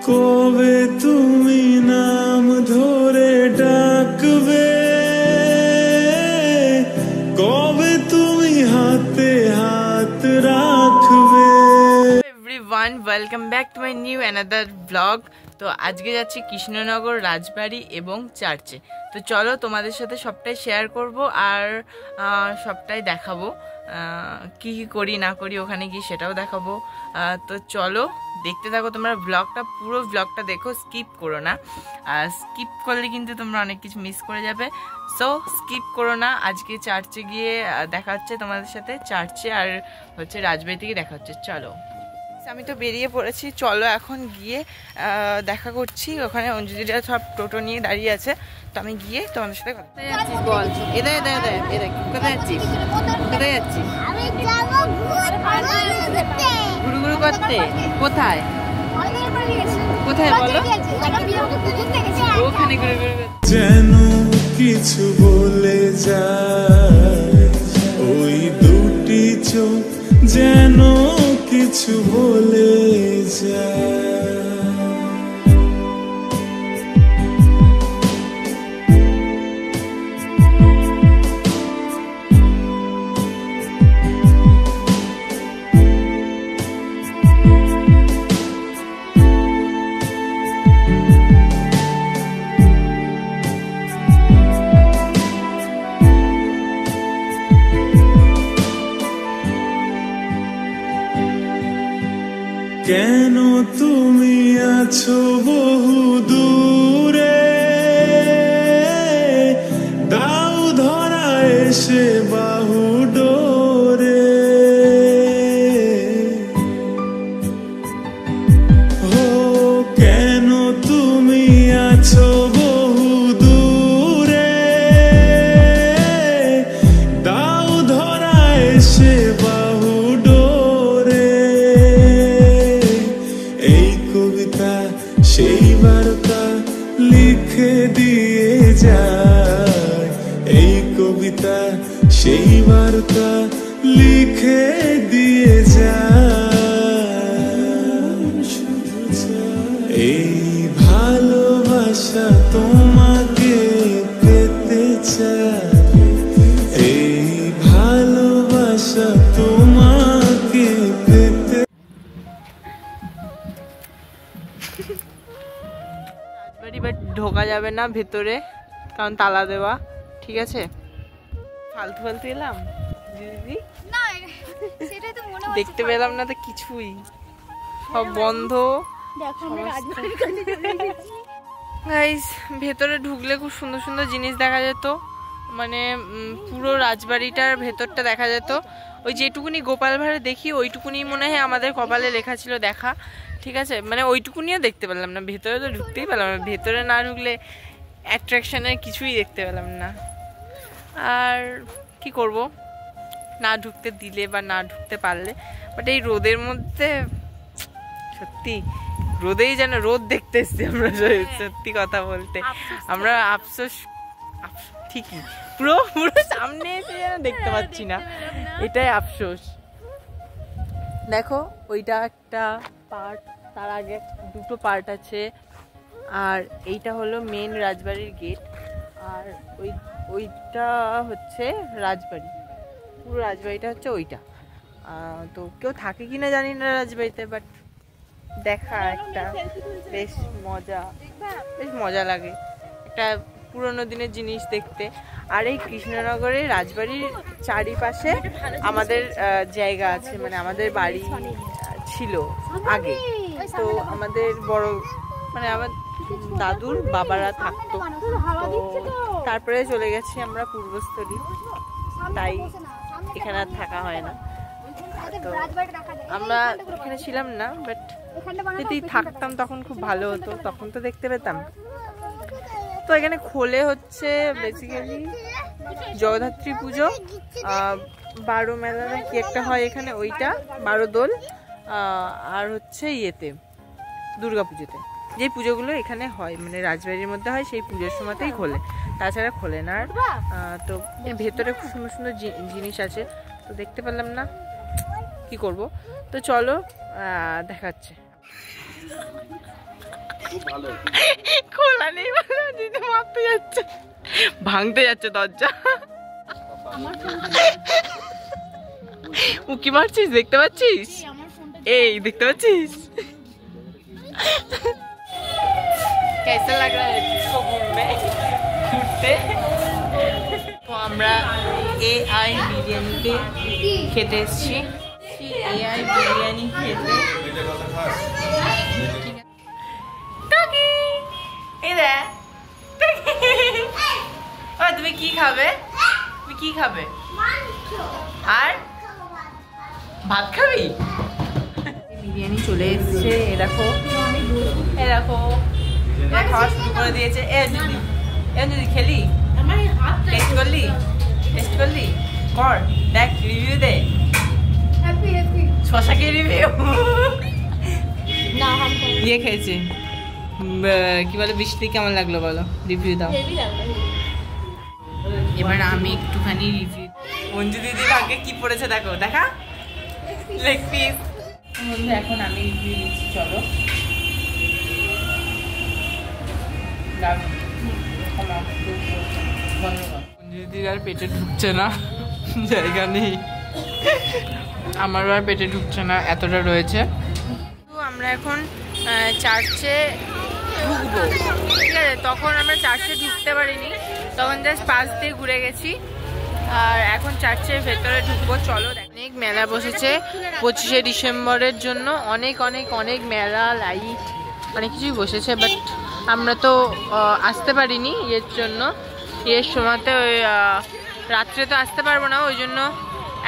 কবে তুমি নাম ধরে ডাকবে, কবে তুমি হাতে হাত রাখবে। Everyone, welcome back to my new another blog. তো আজকে যাচ্ছি কৃষ্ণনগর রাজবাড়ি এবং চার্চে। তো চলো তোমাদের সাথে সবটাই শেয়ার করব আর সবটাই দেখাবো, কি কি করি না করি ওখানে গিয়ে সেটাও দেখাবো। তো চলো দেখতে থাকো তোমরা ব্লগটা, পুরো ব্লগটা দেখো, স্কিপ করো না। স্কিপ করলে কিন্তু তোমরা অনেক কিছু মিস করে যাবে, সো স্কিপ করো না। আজকে চার্চে গিয়ে দেখা হচ্ছে তোমাদের সাথে, চার্চে আর হচ্ছে রাজবাড়ি থেকে দেখা হচ্ছে। চলো, আমি তো বেরিয়ে পড়েছি, চলো এখন গিয়ে দেখা করছি। ওখানে অঞ্জলিরা সব টোটো নিয়ে দাঁড়িয়ে আছে, তো আমি গিয়ে তোমাদের সাথে কথা যাচ্ছিস বল। কোথায় যাচ্ছিস? কোথায় যাচ্ছিস? ঘুরু ঘুরু করতে? কোথায় কোথায় বলো? ওখানে ঘুরু ঘুরু করতে। যেন কিছু বলে যায় ওই দুটি চোখ, যেন কিছু বলে যায়। কেন তুমি আছো বহু দূরে, দাও ধরা এসে বাহু ডোরে। ও কেন তুমি আছো বহু দূরে, দাও ধরা এসে বাহু ডোরে। সেই বার্তা লিখে দিয়ে যায়, এই কবিতা সেই বার্তা লিখে দিয়ে যায়। এই ভালোবাসা তোমাকে পেতে চায়, এই ভালোবাসা তোমাকে পেতে। বাট ঢোকা যাবে না ভেতরে, কারণ তালা দেওয়া। ঠিক আছে, ফালতু ফালতু এলাম দিদি, দেখতে পেলাম না তো কিছুই, সব বন্ধ। গাইস, ভেতরে ঢুকলে খুব সুন্দর সুন্দর জিনিস দেখা যেত, মানে পুরো রাজবাড়িটার ভেতরটা দেখা যেত। ওই যেটুকুনি গোপাল ভাঁড়ে দেখি ওইটুকুনি মনে হয় আমাদের কপালে লেখা ছিল দেখা। ঠিক আছে, মানে ওইটুকুনিও দেখতে পেলাম না, ভেতরে তো ঢুকতেই পেলাম না। ভেতরে না ঢুকলে অ্যাট্রাকশনের কিছুই দেখতে পেলাম না। আর কি করব, না ঢুকতে দিলে বা না ঢুকতে পারলে। বাট এই রোদের মধ্যে সত্যি, রোদেই যেন রোদ দেখতে এসছি আমরা, সত্যি কথা বলতে। আমরা আফসোস, ঠিকই পুরো পুরো সামনে এসে যেন দেখতে পাচ্ছি না, এটাই আফসোস। দেখো ওইটা একটা পার্ট, তার আগে দুটো পার্ট আছে। আর এইটা হলো মেন রাজবাড়ির গেট, আর ওইটা হচ্ছে রাজবাড়ি, পুরো রাজবাড়িটা হচ্ছে ওইটা। তো কেউ থাকে কিনা জানি না রাজবাড়িতে, বাট দেখা একটা বেশ মজা লাগে, একটা পুরোনো দিনের জিনিস দেখতে। আর এই কৃষ্ণনগরের রাজবাড়ির চারিপাশে আমাদের জায়গা আছে, মানে আমাদের বাড়ি ছিল আগে। তো আমাদের বড়, মানে আমার দাদুর বাবারা থাকতো, তো তারপরে চলে গেছি আমরা পূর্বস্থলী, তাই এখানে আর থাকা হয় না। তো আমরা এখানে ছিলাম না, বাট যদি থাকতাম তখন খুব ভালো হতো, তখন তো দেখতে পেতাম। তো এখানে খোলে হচ্ছে বেসিক্যালি জগদ্ধাত্রী পুজো, 12 মেলা না কি একটা হয় এখানে, ওইটা 12 দোল, আর হচ্ছে ইয়েতে দুর্গা পুজোতে, যে পুজোগুলো এখানে হয় মানে রাজবাড়ির মধ্যে হয়, সেই পুজোর সময়তেই খোলে, তাছাড়া খোলে না। আর তো ভেতরে খুব সুন্দর সুন্দর জিনিস আছে, তো দেখতে পেলাম না, কি করব। তো চলো দেখাচ্ছে। খোলা নেই বলে দিদি মারতে যাচ্ছে, ভাঙতে যাচ্ছে দরজা। উকি মারছিস, দেখতে পাচ্ছিস? এই দেখতে পাচ্ছিস? कैसा लग रहा है इसको ঘুরতে? তো আমরা AI বিরিয়ানিতে খেতে এসেছি, AI বিরিয়ানি খেতে। তুমি কি খাবে? তুমি কি খাবে? আর ভাত খাবি? বিরিয়ানি চলে এসছে, এ দেখো, এ দেখো, এটা খাওয়া শুরু করে দিয়েছে। এ যদি খেলি, টেস্ট করলি, টেস্ট করলি, কর, দেখ, রিভিউ দে, শশা কে রিভিউ। ইয়ে খেয়েছে, কি বলে, বৃষ্টি কেমন লাগলো বলো, রিভিউ দাও। এবার আমি একটুখানি রিভিউ। মঞ্জু দিদি ভাগ্যে কি পড়েছে দেখো, দেখা, লেগ পিস। এখন আমি রিভিউ দিচ্ছি, চলো। দিদির আর পেটে ঢুকছে না, জায়গা নেই, আমারও আর পেটে ঢুকছে না, এতটা রয়েছে। আমরা এখন চার্চে ঢুকবো, ঠিক আছে? তখন আমরা চার্চে ঢুকতে পারিনি, তখন জাস্ট পাশ দিয়ে ঘুরে গেছি, আর এখন চার্চের ভেতরে ঢুকবো, চলো। অনেক মেলা বসেছে 25শে ডিসেম্বরের জন্য, অনেক অনেক অনেক মেলা, লাইট, অনেক কিছুই বসেছে, বাট আমরা তো আসতে পারিনি এর জন্য। এর সময়তে ওই রাত্রে তো আসতে পারবো না, ওই জন্য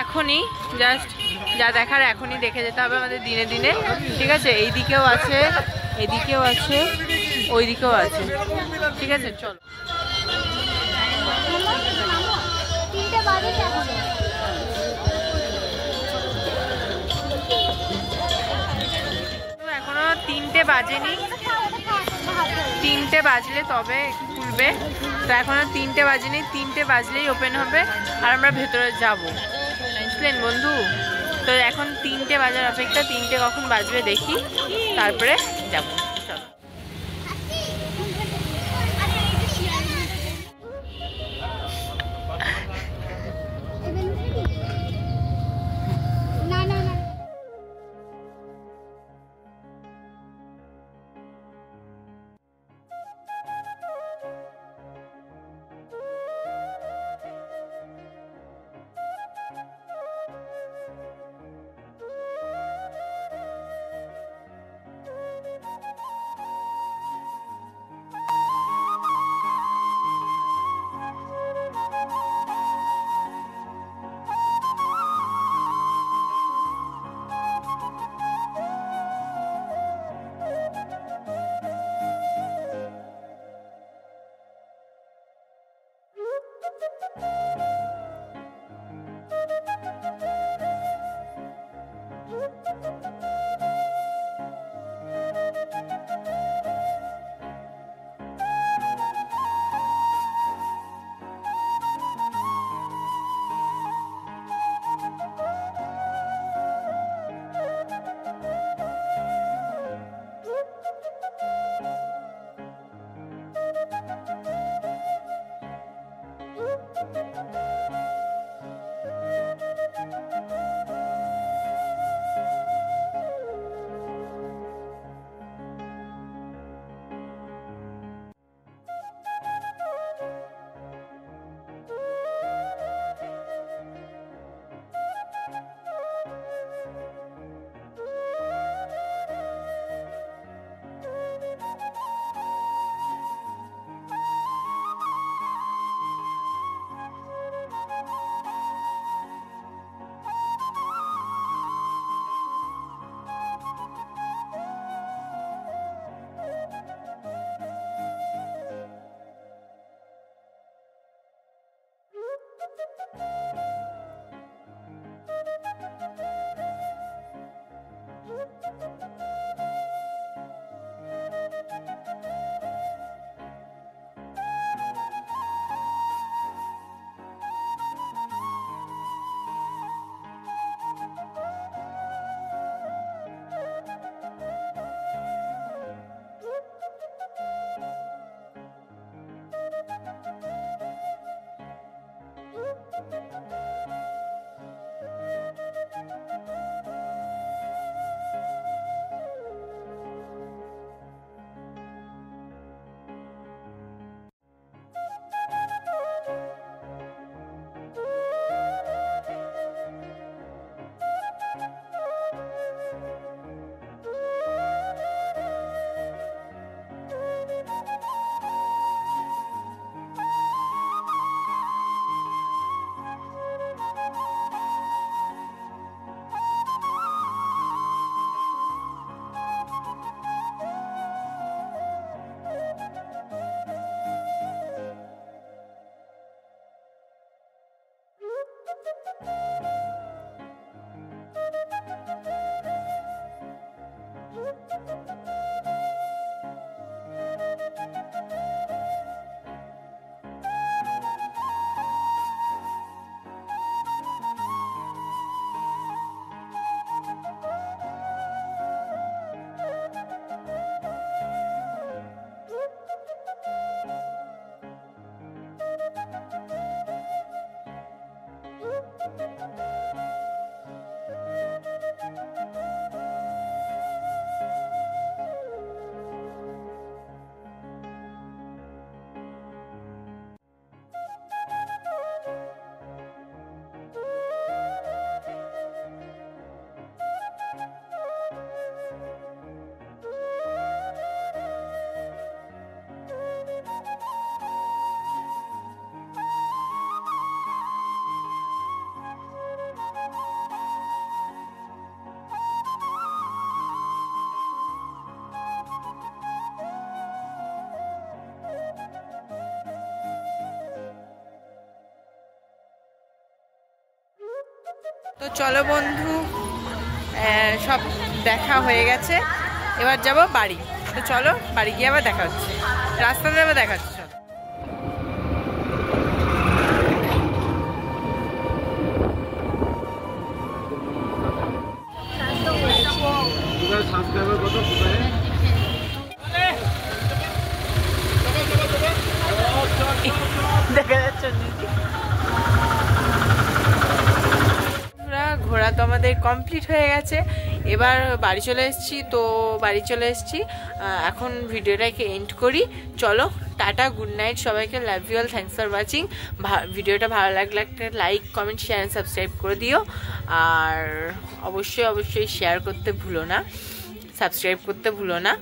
এখনই জাস্ট যা দেখার এখনই দেখে যেতে হবে আমাদের দিনে দিনে, ঠিক আছে? এইদিকেও আছে, এদিকেও আছে, ওই দিকেও আছে, ঠিক আছে? চলো। এখনো 3টে বাজেনি, 3টে বাজলে তবে খুলবে, তো এখনো 3টে বাজেনি, 3টে বাজলেই ওপেন হবে আর আমরা ভেতরে যাবো, বুঝলেন বন্ধু? তো এখন 3টে বাজার অপেক্ষা, 3টে কখন বাজবে দেখি, তারপরে যাবো, চলো। তো চলো বন্ধু, সব দেখা হয়ে গেছে, এবার যাব বাড়ি। তো চলো বাড়ি গিয়ে আবার দেখা হচ্ছে, রাস্তাতে আবার দেখা হচ্ছে। চলো। দেখা যাচ্ছে ঘোরা তো আমাদের কমপ্লিট হয়ে গেছে, এবার বাড়ি চলে এসেছি। তো বাড়ি চলে এসেছি, এখন ভিডিওটাকে এন্ড করি। চলো টাটা, গুড নাইট সবাইকে, love you all, thanks for watching. ভিডিওটা ভালো লাগলে একটা like, comment, share and subscribe করে দিও। আর অবশ্যই শেয়ার করতে ভুলো না, সাবস্ক্রাইব করতে ভুলো না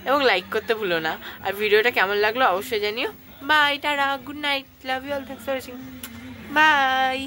এবং লাইক করতে ভুলো না। আর ভিডিওটা কেমন লাগলো অবশ্যই জানিও। Bye, tata, good night, love you all, thanks for watching, by.